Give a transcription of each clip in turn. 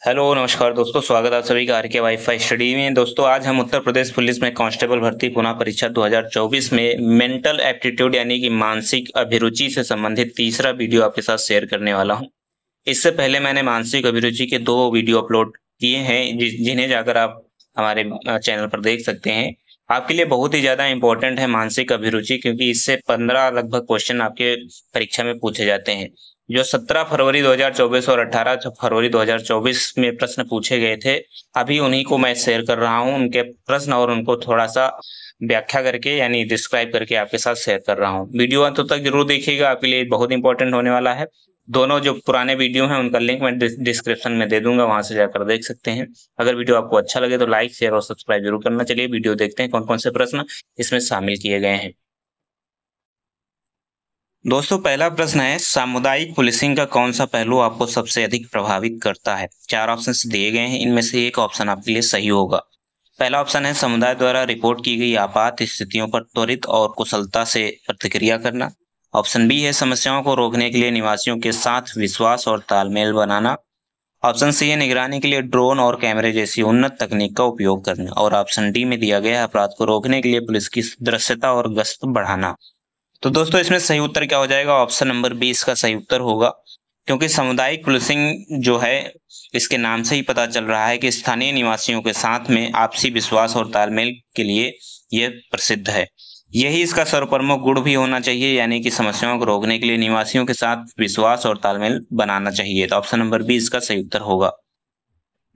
Hello नमस्कार दोस्तों, स्वागत है आप सभी का आर के वाईफाई स्टडी में। दोस्तों आज हम उत्तर प्रदेश पुलिस में कांस्टेबल भर्ती पुनः परीक्षा 2024 में मेंटल एप्टीट्यूड यानी कि मानसिक अभिरुचि से संबंधित तीसरा वीडियो आपके साथ शेयर करने वाला हूं। इससे पहले मैंने मानसिक अभिरुचि के 2 वीडियो अपलोड किए हैं जिन्हें जाकर आप हमारे चैनल पर देख सकते हैं। आपके लिए बहुत ही ज़्यादा इम्पोर्टेंट है मानसिक अभिरुचि, क्योंकि इससे 15 लगभग क्वेश्चन आपके परीक्षा में पूछे जाते हैं। जो 17 फरवरी 2024 और 18 फरवरी 2024 में प्रश्न पूछे गए थे, अभी उन्हीं को मैं शेयर कर रहा हूं, उनके प्रश्न और उनको थोड़ा सा व्याख्या करके यानी डिस्क्राइब करके आपके साथ शेयर कर रहा हूं। वीडियो अंत तक जरूर देखिएगा, आपके लिए बहुत इंपॉर्टेंट होने वाला है। दोनों जो पुराने वीडियो हैं उनका लिंक मैं डिस्क्रिप्शन में दे दूंगा, वहां से जाकर देख सकते हैं। अगर वीडियो आपको अच्छा लगे तो लाइक, शेयर और सब्सक्राइब जरूर करना। चलिए वीडियो देखते हैं कौन कौन से प्रश्न इसमें शामिल किए गए हैं। दोस्तों पहला प्रश्न है, सामुदायिक पुलिसिंग का कौन सा पहलू आपको सबसे अधिक प्रभावित करता है? 4 ऑप्शंस दिए गए हैं, इनमें से एक ऑप्शन आपके लिए सही होगा। पहला ऑप्शन है, समुदाय द्वारा रिपोर्ट की गई आपात स्थितियों पर त्वरित और कुशलता से प्रतिक्रिया करना। ऑप्शन बी है, समस्याओं को रोकने के लिए निवासियों के साथ विश्वास और तालमेल बनाना। ऑप्शन सी है, निगरानी के लिए ड्रोन और कैमरे जैसी उन्नत तकनीक का उपयोग करना। और ऑप्शन डी में दिया गया है, अपराध को रोकने के लिए पुलिस की दृश्यता और गश्त बढ़ाना। तो दोस्तों इसमें सही उत्तर क्या हो जाएगा? ऑप्शन नंबर बी इसका सही उत्तर होगा, क्योंकि सामुदायिक पुलिसिंग जो है इसके नाम से ही पता चल रहा है कि स्थानीय निवासियों के साथ में आपसी विश्वास और तालमेल के लिए यह प्रसिद्ध है। यही इसका सर्वप्रमुख गुण भी होना चाहिए, यानी कि समस्याओं को रोकने के लिए निवासियों के साथ विश्वास और तालमेल बनाना चाहिए। तो ऑप्शन नंबर बी इसका सही उत्तर होगा।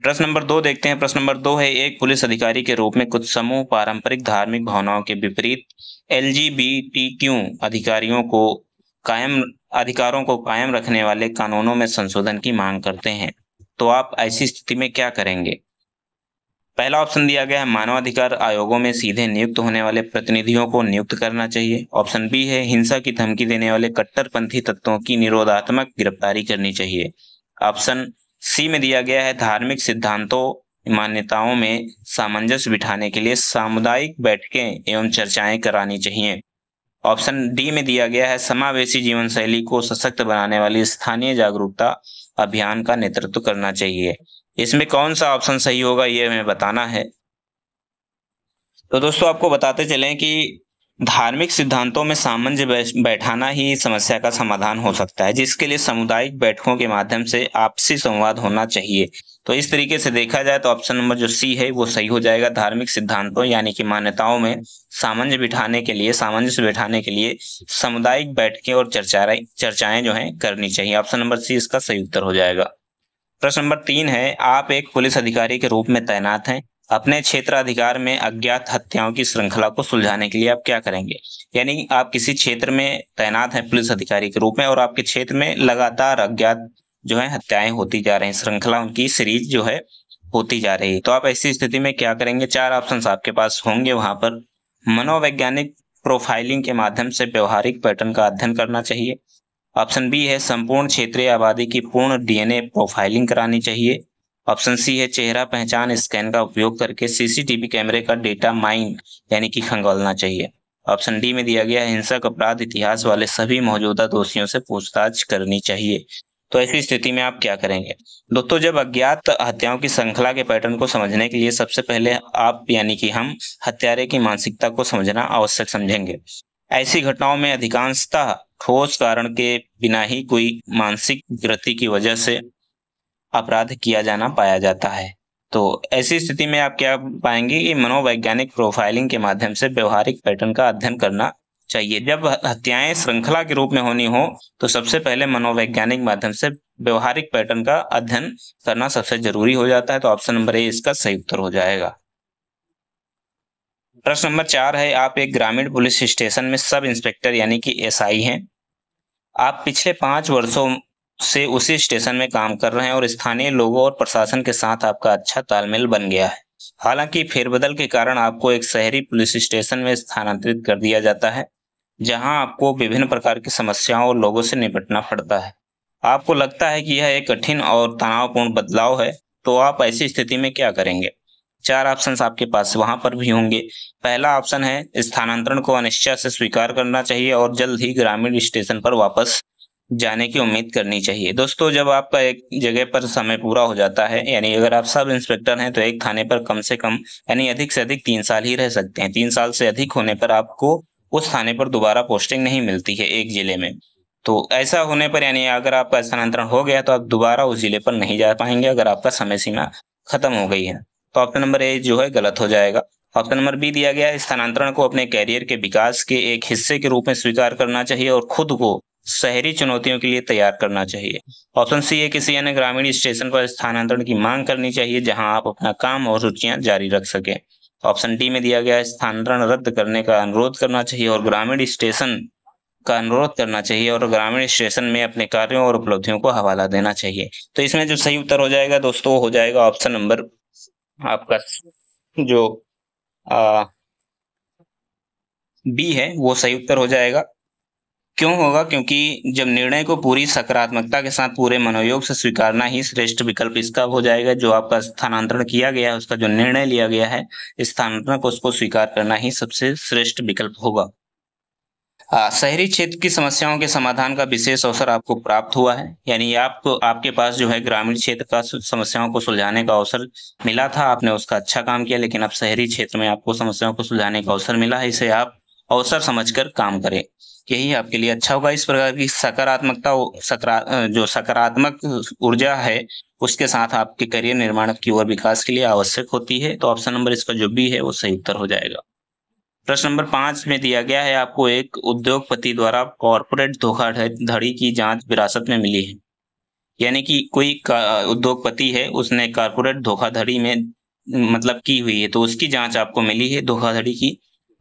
प्रश्न नंबर 2 देखते हैं। प्रश्न नंबर 2 है, एक पुलिस अधिकारी के रूप में कुछ समूह पारंपरिक धार्मिक भावनाओं के विपरीत एलजीबीटीक्यू अधिकारों को कायम रखने वाले कानूनों में संशोधन की मांग करते हैं। तो आप ऐसी स्थिति में क्या करेंगे? पहला ऑप्शन दिया गया है, मानवाधिकार आयोगों में सीधे नियुक्त होने वाले प्रतिनिधियों को नियुक्त करना चाहिए। ऑप्शन बी है, हिंसा की धमकी देने वाले कट्टरपंथी तत्वों की निरोधात्मक गिरफ्तारी करनी चाहिए। ऑप्शन सी में दिया गया है, धार्मिक सिद्धांतों मान्यताओं में सामंजस्य बिठाने के लिए सामुदायिक बैठकें एवं चर्चाएं करानी चाहिए। ऑप्शन डी में दिया गया है, समावेशी जीवन शैली को सशक्त बनाने वाली स्थानीय जागरूकता अभियान का नेतृत्व करना चाहिए। इसमें कौन सा ऑप्शन सही होगा ये हमें बताना है। तो दोस्तों आपको बताते चलें कि धार्मिक सिद्धांतों में सामंजस्य बैठाना ही समस्या का समाधान हो सकता है, जिसके लिए सामुदायिक बैठकों के माध्यम से आपसी संवाद होना चाहिए। तो इस तरीके से देखा जाए तो ऑप्शन नंबर जो सी है वो सही हो जाएगा। धार्मिक सिद्धांतों यानी कि मान्यताओं में सामंजस्य बिठाने के लिए सामुदायिक बैठकें और चर्चाएं जो है करनी चाहिए। ऑप्शन नंबर सी इसका सही उत्तर हो जाएगा। प्रश्न नंबर 3 है, आप एक पुलिस अधिकारी के रूप में तैनात हैं। अपने क्षेत्राधिकार में अज्ञात हत्याओं की श्रृंखला को सुलझाने के लिए आप क्या करेंगे? यानी आप किसी क्षेत्र में तैनात हैं पुलिस अधिकारी के रूप में और आपके क्षेत्र में लगातार अज्ञात जो है हत्याएं होती जा रही हैं, श्रृंखला उनकी सीरीज जो है होती जा रही है। तो आप ऐसी स्थिति में क्या करेंगे? 4 ऑप्शंस आपके पास होंगे वहां पर। मनोवैज्ञानिक प्रोफाइलिंग के माध्यम से व्यवहारिक पैटर्न का अध्ययन करना चाहिए। ऑप्शन बी है, संपूर्ण क्षेत्रीय आबादी की पूर्ण डीएनए प्रोफाइलिंग करानी चाहिए। ऑप्शन सी है, चेहरा पहचान स्कैन का उपयोग करके सीसीटीवी कैमरे का डेटा माइन यानी कि खंगालना चाहिए। ऑप्शन डी में दिया गया है, हिंसक अपराध इतिहास वाले सभी मौजूदा दोषियों से पूछताछ करनी चाहिए। तो ऐसी स्थिति में आप क्या करेंगे? दोस्तों जब अज्ञात हत्याओं की श्रृंखला के पैटर्न को समझने के लिए सबसे पहले आप यानी कि हम हत्यारे की मानसिकता को समझना आवश्यक समझेंगे। ऐसी घटनाओं में अधिकांशतः ठोस कारण के बिना ही कोई मानसिक गति की वजह से अपराध किया जाना पाया जाता है। तो ऐसी स्थिति में आप क्या पाएंगे कि मनोवैज्ञानिक प्रोफाइलिंग के माध्यम से व्यवहारिक पैटर्न का अध्ययन करना चाहिए। जब हत्याएं श्रृंखला के रूप में होनी हो तो सबसे पहले मनोवैज्ञानिक माध्यम से व्यवहारिक पैटर्न का अध्ययन करना सबसे जरूरी हो जाता है। तो ऑप्शन नंबर ए इसका सही उत्तर हो जाएगा। प्रश्न नंबर 4 है, आप एक ग्रामीण पुलिस स्टेशन में सब इंस्पेक्टर यानी कि एसआई हैं। आप पिछले 5 वर्षों से उसी स्टेशन में काम कर रहे हैं और स्थानीय लोगों और प्रशासन के साथ आपका अच्छा तालमेल बन गया है। हालांकि फेरबदल के कारण आपको एक शहरी पुलिस स्टेशन में स्थानांतरित कर दिया जाता है, जहां आपको विभिन्न प्रकार की समस्याओं और लोगों से निपटना पड़ता है। आपको लगता है कि यह एक कठिन और तनावपूर्ण बदलाव है, तो आप ऐसी स्थिति में क्या करेंगे? 4 ऑप्शंस आपके पास वहां पर भी होंगे। पहला ऑप्शन है, स्थानांतरण को अनिश्चय से स्वीकार करना चाहिए और जल्द ही ग्रामीण स्टेशन पर वापस जाने की उम्मीद करनी चाहिए। दोस्तों, जब आपका एक जगह पर समय पूरा हो जाता है, यानी अगर आप सब इंस्पेक्टर हैं तो एक थाने पर कम से कम यानी अधिक से अधिक 3 साल ही रह सकते हैं। 3 साल से अधिक होने पर आपको उस थाने पर दोबारा पोस्टिंग नहीं मिलती है एक जिले में। तो ऐसा होने पर यानी अगर आपका स्थानांतरण हो गया तो आप दोबारा उस जिले पर नहीं जा पाएंगे अगर आपका समय सीमा खत्म हो गई है। तो ऑप्शन नंबर ए जो है गलत हो जाएगा। ऑप्शन नंबर बी दिया गया है, स्थानांतरण को अपने कैरियर के विकास के एक हिस्से के रूप में स्वीकार करना चाहिए और खुद को शहरी चुनौतियों के लिए तैयार करना चाहिए। ऑप्शन सी है, किसी अन्य ग्रामीण स्टेशन पर स्थानांतरण की मांग करनी चाहिए जहां आप अपना काम और रुचियां जारी रख सकें। ऑप्शन डी में दिया गया है, स्थानांतरण रद्द करने का अनुरोध करना चाहिए और ग्रामीण स्टेशन का अनुरोध करना चाहिए और ग्रामीण स्टेशन में अपने कार्यों और उपलब्धियों को हवाला देना चाहिए। तो इसमें जो सही उत्तर हो जाएगा दोस्तों, हो जाएगा ऑप्शन नंबर आपका जो बी है वो सही उत्तर हो जाएगा। क्यों होगा? क्योंकि जब निर्णय को पूरी सकारात्मकता के साथ पूरे मनोयोग से स्वीकारना ही श्रेष्ठ विकल्प इसका हो जाएगा। जो आपका स्थानांतरण किया गया है, उसका जो निर्णय लिया गया है स्थानांतरण को, उसको स्वीकार करना ही सबसे श्रेष्ठ विकल्प होगा। शहरी क्षेत्र की समस्याओं के समाधान का विशेष अवसर आपको प्राप्त हुआ है, यानी आपको आपके पास जो है ग्रामीण क्षेत्र का समस्याओं को सुलझाने का अवसर मिला था, आपने उसका अच्छा काम किया, लेकिन अब शहरी क्षेत्र में आपको समस्याओं को सुलझाने का अवसर मिला है, इसे आप अवसर समझकर काम करें, यही आपके लिए अच्छा होगा। इस प्रकार की जो सकारात्मक ऊर्जा है उसके साथ आपके करियर निर्माण की ओर विकास के लिए आवश्यक होती है। तो ऑप्शन नंबर इसका जो बी है वो सही उत्तर हो जाएगा। प्रश्न नंबर 5 में दिया गया है, आपको एक उद्योगपति द्वारा कॉर्पोरेट धोखाधड़ी की जांच विरासत में मिली है, यानी कि कोई उद्योगपति है, उसने कॉर्पोरेट धोखाधड़ी में मतलब की हुई है, तो उसकी जांच आपको मिली है धोखाधड़ी की,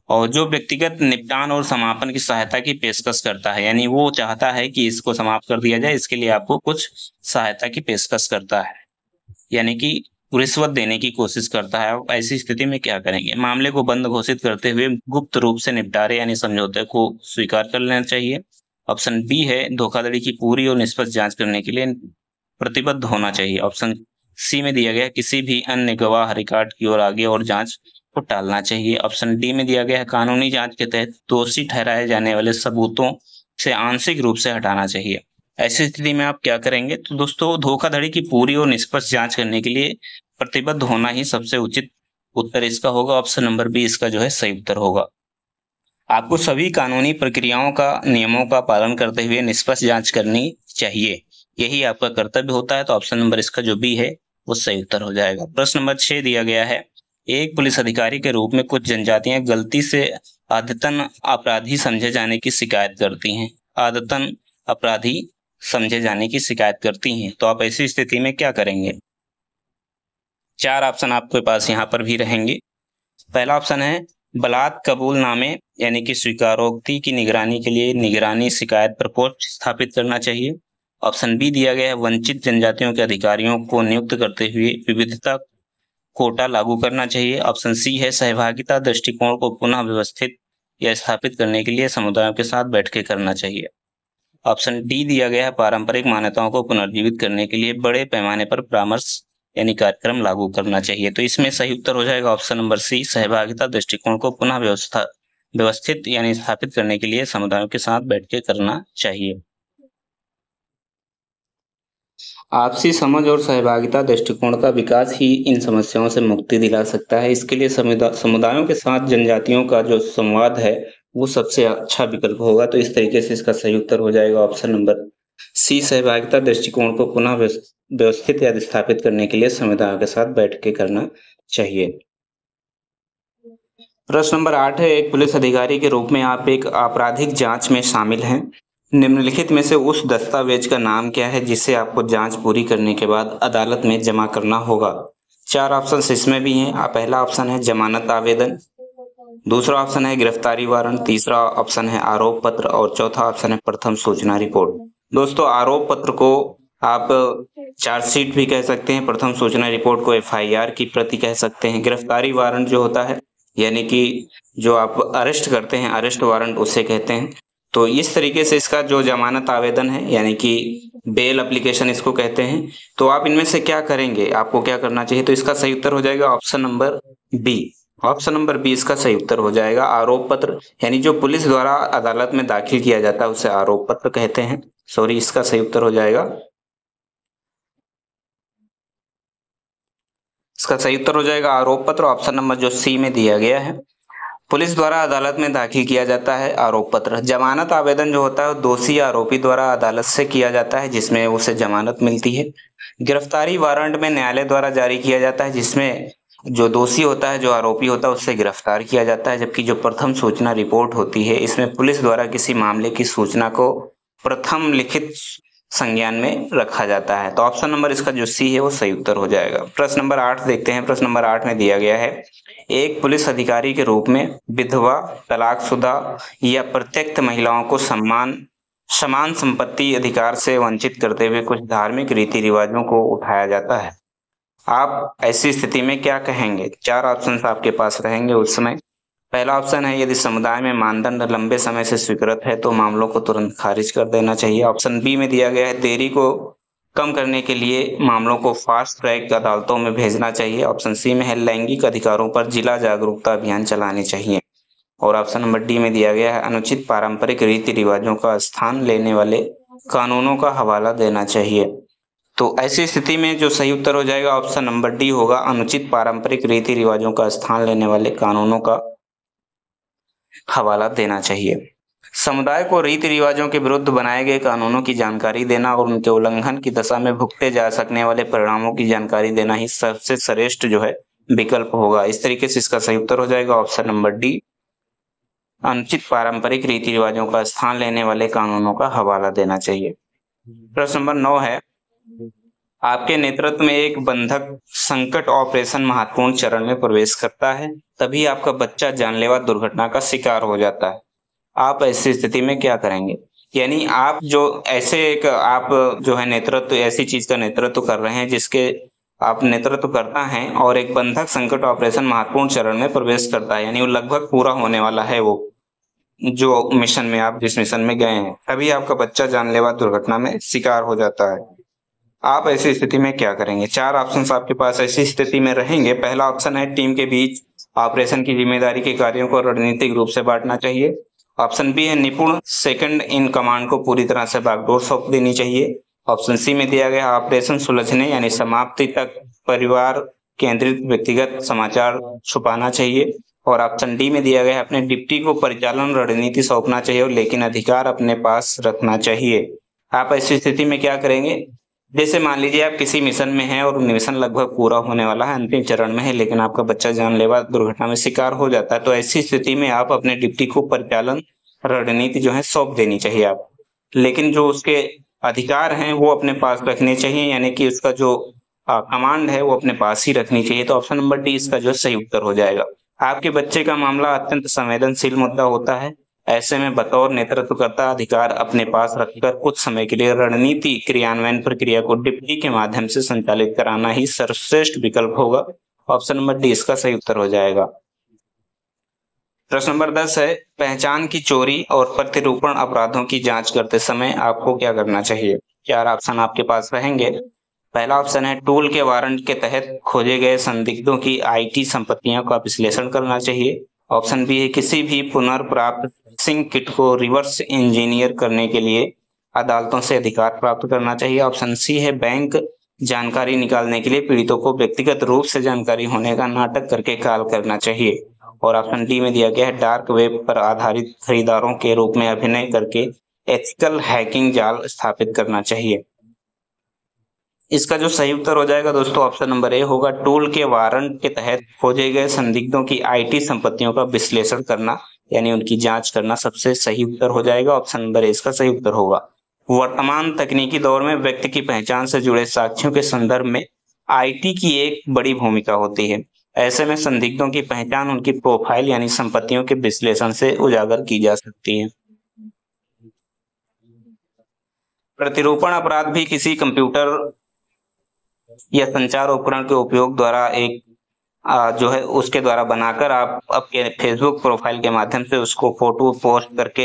और जो व्यक्तिगत निपटान और समापन की सहायता की पेशकश करता है, यानी वो चाहता है कि इसको समाप्त कर दिया जाए, इसके लिए आपको कुछ सहायता की पेशकश करता है, यानी कि रिश्वत देने की कोशिश करता है। आप ऐसी स्थिति में क्या करेंगे? मामले को बंद घोषित करते हुए गुप्त रूप से निपटारे यानी समझौते को स्वीकार कर लेना चाहिए। ऑप्शन बी है, धोखाधड़ी की पूरी और निष्पक्ष जांच करने के लिए प्रतिबद्ध होना चाहिए। ऑप्शन सी में दिया गया, किसी भी अन्य गवाह रिकॉर्ड की ओर आगे और जांच को टालना चाहिए। ऑप्शन डी में दिया गया है, कानूनी जांच के तहत दोषी ठहराए जाने वाले सबूतों से आंशिक रूप से हटाना चाहिए। ऐसी स्थिति में आप क्या करेंगे? तो दोस्तों, धोखाधड़ी की पूरी और निष्पक्ष जांच करने के लिए प्रतिबद्ध होना ही सबसे उचित उत्तर इसका होगा। ऑप्शन नंबर बी इसका जो है सही उत्तर होगा। आपको सभी कानूनी प्रक्रियाओं का नियमों का पालन करते हुए निष्पक्ष जांच करनी चाहिए, यही आपका कर्तव्य होता है। तो ऑप्शन नंबर इसका जो बी है वो सही उत्तर हो जाएगा। प्रश्न नंबर 6 दिया गया है, एक पुलिस अधिकारी के रूप में कुछ जनजातियां गलती से आदतन अपराधी समझे जाने की शिकायत करती हैं। आदतन अपराधी समझे जाने की शिकायत करती हैं, तो आप ऐसी स्थिति में क्या करेंगे? 4 ऑप्शन आपके पास यहाँ पर भी रहेंगे। पहला ऑप्शन है, बलात् कबूलनामे यानी कि स्वीकारोक्ति की निगरानी के लिए निगरानी शिकायत प्रकोष्ठ स्थापित करना चाहिए। ऑप्शन बी दिया गया है, वंचित जनजातियों के अधिकारियों को नियुक्त करते हुए विविधता कोटा लागू करना चाहिए। ऑप्शन सी है, सहभागिता दृष्टिकोण को पुनः व्यवस्थित या स्थापित करने के लिए समुदायों के साथ बैठकें करना चाहिए। ऑप्शन डी दिया गया है, पारंपरिक मान्यताओं को पुनर्जीवित करने के लिए बड़े पैमाने पर परामर्श यानी कार्यक्रम लागू करना चाहिए। तो इसमें सही उत्तर हो जाएगा ऑप्शन नंबर सी, सहभागिता दृष्टिकोण को पुनः व्यवस्थित यानी स्थापित करने के लिए समुदायों के साथ बैठकें करना चाहिए। आपसी समझ और सहभागिता दृष्टिकोण का विकास ही इन समस्याओं से मुक्ति दिला सकता है। इसके लिए समुदायों के साथ जनजातियों का जो संवाद है वो सबसे अच्छा विकल्प होगा। तो इस तरीके से इसका सही उत्तर हो जाएगा ऑप्शन नंबर सी, सहभागिता दृष्टिकोण को पुनः व्यवस्थित या स्थापित करने के लिए समुदायों के साथ बैठकें करना चाहिए। प्रश्न नंबर 8 है, एक पुलिस अधिकारी के रूप में आप एक आपराधिक जांच में शामिल हैं। निम्नलिखित में से उस दस्तावेज का नाम क्या है जिसे आपको जांच पूरी करने के बाद अदालत में जमा करना होगा? 4 ऑप्शन इसमें भी हैं। पहला ऑप्शन है जमानत आवेदन, दूसरा ऑप्शन है गिरफ्तारी वारंट, तीसरा ऑप्शन है आरोप पत्र और चौथा ऑप्शन है प्रथम सूचना रिपोर्ट। दोस्तों, आरोप पत्र को आप चार्जशीट भी कह सकते हैं, प्रथम सूचना रिपोर्ट को FIR की प्रति कह सकते हैं, गिरफ्तारी वारंट जो होता है यानी कि जो आप अरेस्ट करते हैं, अरेस्ट वारंट उसे कहते हैं। तो इस तरीके से इसका जो जमानत आवेदन है यानी कि बेल एप्लीकेशन इसको कहते हैं। तो आप इनमें से क्या करेंगे, आपको क्या करना चाहिए? तो इसका सही उत्तर हो जाएगा option number B. Option number B इसका सही उत्तर हो जाएगा। आरोप पत्र यानी जो पुलिस द्वारा अदालत में दाखिल किया जाता है उसे आरोप पत्र कहते हैं। सॉरी, इसका सही उत्तर हो जाएगा, इसका सही उत्तर हो जाएगा आरोप पत्र, ऑप्शन नंबर जो सी में दिया गया है। पुलिस द्वारा अदालत में दाखिल किया जाता है आरोप पत्र। जमानत आवेदन जो होता है वो दोषी या आरोपी द्वारा अदालत से किया जाता है, जिसमें उसे जमानत मिलती है। गिरफ्तारी वारंट में न्यायालय द्वारा जारी किया जाता है, जिसमें जो दोषी होता है, जो आरोपी होता है, उससे गिरफ्तार किया जाता है। जबकि जो प्रथम सूचना रिपोर्ट होती है, इसमें पुलिस द्वारा किसी मामले की सूचना को प्रथम लिखित संज्ञान में रखा जाता है। तो ऑप्शन नंबर इसका जो सी है वो सही उत्तर हो जाएगा। प्रश्न नंबर 8 देखते हैं। प्रश्न नंबर 8 में दिया गया है, एक पुलिस अधिकारी के रूप में विधवा, तलाकशुदा या प्रत्यक्त महिलाओं को समान संपत्ति अधिकार से वंचित करते हुए कुछ धार्मिक रीति रिवाजों को उठाया जाता है। आप ऐसी स्थिति में क्या कहेंगे? 4 ऑप्शन आपके पास रहेंगे उस समय। पहला ऑप्शन है, यदि समुदाय में मानदंड लंबे समय से स्वीकृत है तो मामलों को तुरंत खारिज कर देना चाहिए। ऑप्शन बी में दिया गया है, देरी को कम करने के लिए मामलों को फास्ट ट्रैक अदालतों में भेजना चाहिए। ऑप्शन सी में है, लैंगिक अधिकारों पर जिला जागरूकता अभियान चलाने चाहिए। और ऑप्शन नंबर डी में दिया गया है, अनुचित पारंपरिक रीति रिवाजों का स्थान लेने वाले कानूनों का हवाला देना चाहिए। तो ऐसी स्थिति में जो सही उत्तर हो जाएगा ऑप्शन नंबर डी होगा, अनुचित पारंपरिक रीति रिवाजों का स्थान लेने वाले कानूनों का हवाला देना चाहिए। समुदाय को रीति रिवाजों के विरुद्ध बनाए गए कानूनों की जानकारी देना और उनके उल्लंघन की दशा में भुगते जा सकने वाले परिणामों की जानकारी देना ही सबसे श्रेष्ठ जो है विकल्प होगा। इस तरीके से इसका सही उत्तर हो जाएगा ऑप्शन नंबर डी, अनुचित पारंपरिक रीति रिवाजों का स्थान लेने वाले कानूनों का हवाला देना चाहिए। प्रश्न नंबर 9 है, आपके नेतृत्व में एक बंधक संकट ऑपरेशन महत्वपूर्ण चरण में प्रवेश करता है, तभी आपका बच्चा जानलेवा दुर्घटना का शिकार हो जाता है। आप ऐसी स्थिति में क्या करेंगे? यानी आप जो जो है नेतृत्व, ऐसी चीज का नेतृत्व कर रहे हैं जिसके आप नेतृत्व करता है और एक बंधक संकट ऑपरेशन महत्वपूर्ण चरण में प्रवेश करता है, यानी वो लगभग पूरा होने वाला है, वो जो मिशन में आप जिस मिशन में गए हैं, तभी आपका बच्चा जानलेवा दुर्घटना में शिकार हो जाता है। आप ऐसी स्थिति में क्या करेंगे? 4 ऑप्शन आपके पास ऐसी स्थिति में रहेंगे। पहला ऑप्शन है, टीम के बीच ऑपरेशन की जिम्मेदारी के कार्यों को रणनीतिक रूप से बांटना चाहिए। ऑप्शन बी है, निपुण सेकंड इन कमांड को पूरी तरह से बागडोर सौंप देनी चाहिए। ऑप्शन सी में दिया गया, ऑपरेशन सुलझने यानी समाप्ति तक परिवार केंद्रित व्यक्तिगत समाचार छुपाना चाहिए। और ऑप्शन डी में दिया गया, अपने डिप्टी को परिचालन रणनीति सौंपना चाहिए और लेकिन अधिकार अपने पास रखना चाहिए। आप ऐसी स्थिति में क्या करेंगे? जैसे मान लीजिए आप किसी मिशन में हैं और मिशन लगभग पूरा होने वाला है, अंतिम चरण में है, लेकिन आपका बच्चा जानलेवा दुर्घटना में शिकार हो जाता है, तो ऐसी स्थिति में आप अपने डिप्टी को परिचालन रणनीति जो है सौंप देनी चाहिए आप, लेकिन जो उसके अधिकार हैं वो अपने पास रखने चाहिए, यानी कि उसका जो कमांड है वो अपने पास ही रखनी चाहिए। तो ऑप्शन नंबर डी इसका जो सही उत्तर हो जाएगा। आपके बच्चे का मामला अत्यंत संवेदनशील मुद्दा होता है, ऐसे में बतौर नेतृत्वकर्ता अधिकार अपने पास रखकर कुछ समय के लिए रणनीति क्रियान्वयन प्रक्रिया को डिप्टी के माध्यम से संचालित कराना ही सर्वश्रेष्ठ विकल्प होगा। ऑप्शन नंबर डी इसका सही उत्तर हो जाएगा। प्रश्न नंबर 10 है, पहचान की चोरी और प्रतिरूपण अपराधों की जांच करते समय आपको क्या करना चाहिए? 4 ऑप्शन आपके पास रहेंगे। पहला ऑप्शन है, टूल के वारंट के तहत खोजे गए संदिग्धों की आईटी संपत्तियों का विश्लेषण करना चाहिए। ऑप्शन बी है, किसी भी पुनर्प्राप्त फिशिंग किट को रिवर्स इंजीनियर करने के लिए अदालतों से अधिकार प्राप्त करना चाहिए। ऑप्शन सी है, बैंक जानकारी निकालने के लिए पीड़ितों को व्यक्तिगत रूप से जानकारी होने का नाटक करके कॉल करना चाहिए। और ऑप्शन डी में दिया गया है, डार्क वेब पर आधारित खरीदारों के रूप में अभिनय करके एथिकल हैकिंग जाल स्थापित करना चाहिए। इसका जो सही उत्तर हो जाएगा दोस्तों ऑप्शन नंबर ए होगा, टूल के वारंट के तहत खोजे गए संदिग्धों की आईटी संपत्तियों का विश्लेषण करना यानी उनकी जांच करना सबसे सही उत्तर हो जाएगा। ऑप्शन नंबर ए इसका सही उत्तर होगा। वर्तमान तकनीकी दौर में व्यक्ति की पहचान से जुड़े साक्ष्यों के संदर्भ में आईटी की एक बड़ी भूमिका होती है। ऐसे में संदिग्धों की पहचान उनकी प्रोफाइल यानी संपत्तियों के विश्लेषण से उजागर की जा सकती है। प्रतिरूपण अपराध भी किसी कंप्यूटर या संचार उपकरण के उपयोग द्वारा एक जो है उसके द्वारा बनाकर आप आपके फेसबुक प्रोफाइल के माध्यम से उसको फोटो पोस्ट करके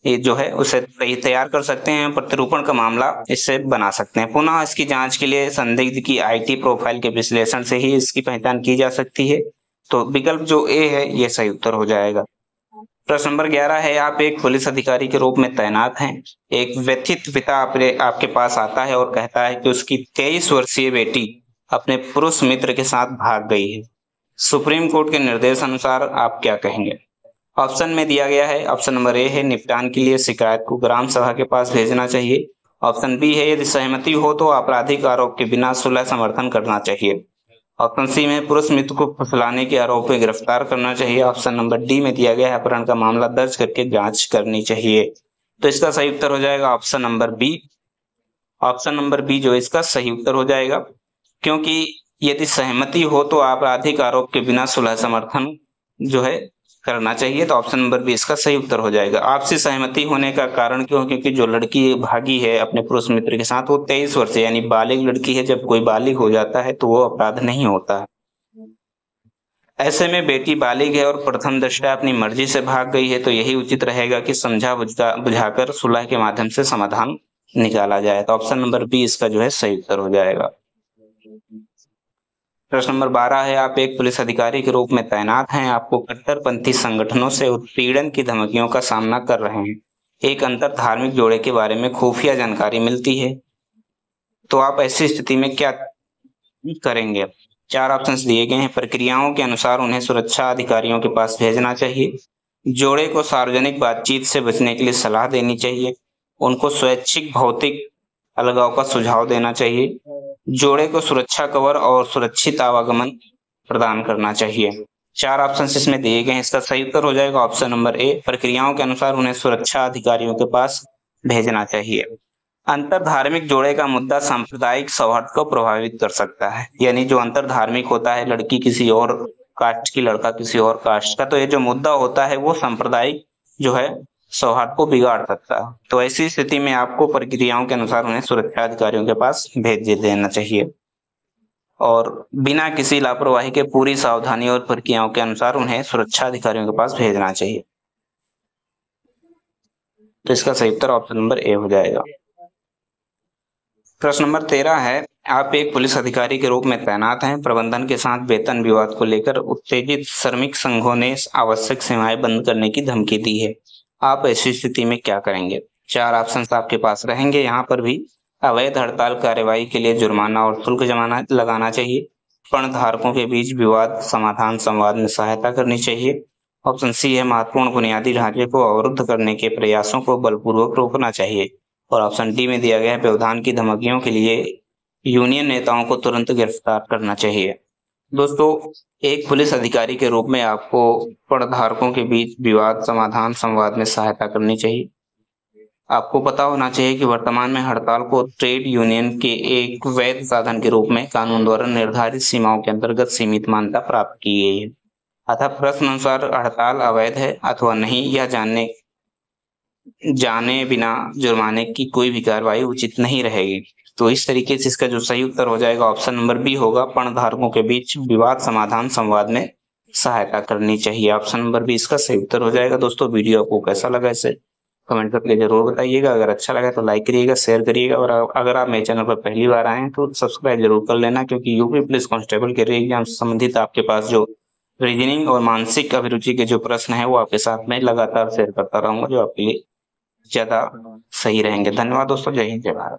ये जो है उसे तैयार कर सकते हैं। प्रतिरूपण का मामला इससे बना सकते हैं। पुनः इसकी जांच के लिए संदिग्ध की आईटी प्रोफाइल के विश्लेषण से ही इसकी पहचान की जा सकती है। तो विकल्प जो ए है ये सही उत्तर हो जाएगा। प्रश्न नंबर 11 है, आप एक पुलिस अधिकारी के रूप में तैनात हैं। एक व्यथित पिता आपके पास आता है और कहता है कि उसकी 23 वर्षीय बेटी अपने पुरुष मित्र के साथ भाग गई है। सुप्रीम कोर्ट के निर्देश अनुसार आप क्या कहेंगे? ऑप्शन में दिया गया है, ऑप्शन नंबर ए है, निपटान के लिए शिकायत को ग्राम सभा के पास भेजना चाहिए। ऑप्शन बी है, यदि सहमति हो तो आपराधिक आरोप के बिना सुलह समर्थन करना चाहिए। ऑप्शन सी में पुरुष मित्र को फुसलाने के आरोप में गिरफ्तार करना चाहिए। ऑप्शन नंबर डी में दिया गया है, अपहरण का मामला दर्ज करके जांच करनी चाहिए। तो इसका सही उत्तर हो जाएगा option number B. Option number B जो इसका सही उत्तर हो जाएगा, क्योंकि यदि सहमति हो तो आपराधिक आरोप के बिना सुलह समर्थन जो है करना चाहिए। तो ऑप्शन नंबर बी इसका सही उत्तर हो जाएगा। आपसी सहमति होने का कारण क्यों? क्योंकि जो लड़की भागी है अपने पुरुष मित्र के साथ वो 23 वर्ष यानी बालिग लड़की है। जब कोई बालिग हो जाता है तो वो अपराध नहीं होता है। ऐसे में बेटी बालिग है और प्रथम दृष्टया अपनी मर्जी से भाग गई है, तो यही उचित रहेगा कि समझा बुझाकर सुलह के माध्यम से समाधान निकाला जाए। तो ऑप्शन नंबर बी इसका जो है सही उत्तर हो जाएगा। प्रश्न नंबर 12 है, आप एक पुलिस अधिकारी के रूप में तैनात हैं। आपको कट्टरपंथी संगठनों से उत्पीड़न की धमकियों का सामना कर रहे हैं। एक अंतर धार्मिक जोड़े के बारे में खुफिया जानकारी मिलती है, तो आप ऐसी स्थिति में क्या करेंगे? 4 ऑप्शंस दिए गए हैं। प्रक्रियाओं के अनुसार उन्हें सुरक्षा अधिकारियों के पास भेजना चाहिए। जोड़े को सार्वजनिक बातचीत से बचने के लिए सलाह देनी चाहिए। उनको स्वैच्छिक भौतिक अलगाव का सुझाव देना चाहिए। जोड़े को सुरक्षा कवर और सुरक्षित आवागमन प्रदान करना चाहिए। 4 ऑप्शन इसमें दिए गए हैं। इसका सही उत्तर हो जाएगा ऑप्शन नंबर ए, प्रक्रियाओं के अनुसार उन्हें सुरक्षा अधिकारियों के पास भेजना चाहिए। अंतर धार्मिक जोड़े का मुद्दा सांप्रदायिक सौहार्द को प्रभावित कर सकता है। यानी जो अंतर धार्मिक होता है, लड़की किसी और कास्ट की, लड़का किसी और कास्ट का, तो ये जो मुद्दा होता है वो सांप्रदायिक जो है सौहार्द को बिगाड़ सकता है। तो ऐसी स्थिति में आपको प्रक्रियाओं के अनुसार उन्हें सुरक्षा अधिकारियों के पास भेज देना चाहिए और बिना किसी लापरवाही के पूरी सावधानी और प्रक्रियाओं के अनुसार उन्हें सुरक्षा अधिकारियों के पास भेजना चाहिए। तो इसका सही उत्तर ऑप्शन नंबर ए हो जाएगा। प्रश्न नंबर 13 है, आप एक पुलिस अधिकारी के रूप में तैनात हैं। प्रबंधन के साथ वेतन विवाद को लेकर उत्तेजित श्रमिक संघों ने आवश्यक सेवाएं बंद करने की धमकी दी है। आप ऐसी स्थिति में क्या करेंगे? 4 ऑप्शंस आपके पास रहेंगे। यहाँ पर भी अवैध हड़ताल कार्यवाही के लिए जुर्माना और शुल्क जमाना लगाना चाहिए। पर्ण धारकों के बीच विवाद समाधान संवाद में सहायता करनी चाहिए। ऑप्शन सी है, महत्वपूर्ण बुनियादी ढांचे को अवरुद्ध करने के प्रयासों को बलपूर्वक रोकना चाहिए। और ऑप्शन डी में दिया गया है, व्यवधान की धमकियों के लिए यूनियन नेताओं को तुरंत गिरफ्तार करना चाहिए। दोस्तों, एक पुलिस अधिकारी के रूप में आपको पक्षधारकों के बीच विवाद समाधान संवाद में सहायता करनी चाहिए। आपको पता होना चाहिए कि वर्तमान में हड़ताल को ट्रेड यूनियन के एक वैध साधन के रूप में कानून द्वारा निर्धारित सीमाओं के अंतर्गत सीमित मान्यता प्राप्त की गई है। अतः प्रश्न अनुसार हड़ताल अवैध है अथवा नहीं, यह जाने बिना जुर्माने की कोई भी कार्रवाई उचित नहीं रहेगी। तो इस तरीके से इसका जो सही उत्तर हो जाएगा ऑप्शन नंबर बी होगा, पक्षधारकों के बीच विवाद समाधान संवाद में सहायता करनी चाहिए। ऑप्शन नंबर बी इसका सही उत्तर हो जाएगा। दोस्तों, वीडियो आपको कैसा लगा इसे कमेंट करके जरूर बताइएगा। अगर अच्छा लगा तो लाइक करिएगा, शेयर करिएगा और अगर आप मेरे चैनल पर पहली बार आए हैं तो सब्सक्राइब जरूर कर लेना, क्योंकि यूपी पुलिस कांस्टेबल के एग्जाम से संबंधित आपके पास जो रीजनिंग और मानसिक अभिरुचि के जो प्रश्न है वो आपके साथ में लगातार शेयर करता रहूंगा, जो आपके लिए ज्यादा सही रहेंगे। धन्यवाद दोस्तों, जय हिंद जय भारत।